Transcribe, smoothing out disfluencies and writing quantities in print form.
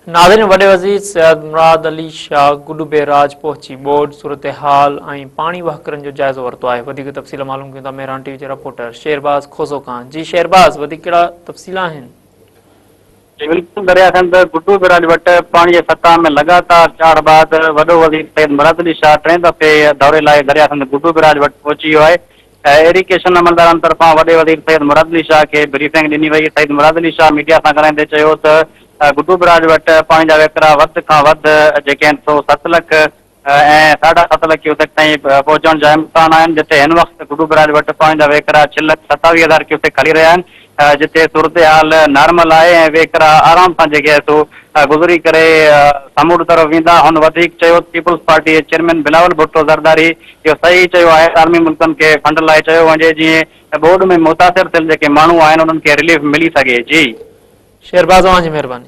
नाज़रीन, वॾे वज़ीर सैयद मुराद अली शाह गुडू बेराज पहुची बोर्ड सूरत हाल ऐं पाणी वहकरनि जो जाइज़ो वरितो आहे। वधीक तफ़सील मालूम कयूं था मेहरान टीवी जे रिपोर्टर शेरबाज़ खोसो खां। जी शेरबाज़, वधीक कहिड़ा तफ़सील आहिनि? जी बिल्कुल, दरियाखंड गुड्डू बेराज वटि पाणी जे सतह में लगातार चाढ़ बाद वॾो वज़ीर सैयद मुराद अली शाह टें दफ़े दौरे लाइ दरियाखंड गुड्डू बेराज वटि पहुची वियो आहे। इरिगेशन अमलदारनि तरफ़ां वॾे वज़ीर सैयद मुराद अली शाह खे ब्रीफिंग ॾिनी वई। सैयद मुराद अली शाह मीडिया सां ॻाल्हाईंदे चयो त गुड्डू बेराज वटि पाणी जा वेकिरा वधि खां वधि जेके आहिनि सो 7 लख ऐं 7.5 लख क्यूसेक ताईं पहुचण जा इम्कान आहिनि, जिते हिन वक़्तु गुड्डू बेराज वटि पाणी जा वेकिरा 6,27,000 क्यूसेक हली रहिया आहिनि, जिते सूरत हाल नॉर्मल आहे ऐं वेकिरा आराम सां जेके आहे सो गुज़री करे सामुंड तरफ़ वेंदा। हुन वधीक चयो पीपल्स पार्टी जे चेयरमैन बिलावल भुट्टो ज़रदारी इहो सही चयो आहे। आर्मी मुल्कनि खे फंड लाइ चयो वञे जीअं बोर्ड में मुतासिर थियल जेके माण्हू आहिनि उन्हनि खे रिलीफ मिली सघे। जी शेरबाज़, तव्हांजी महिरबानी।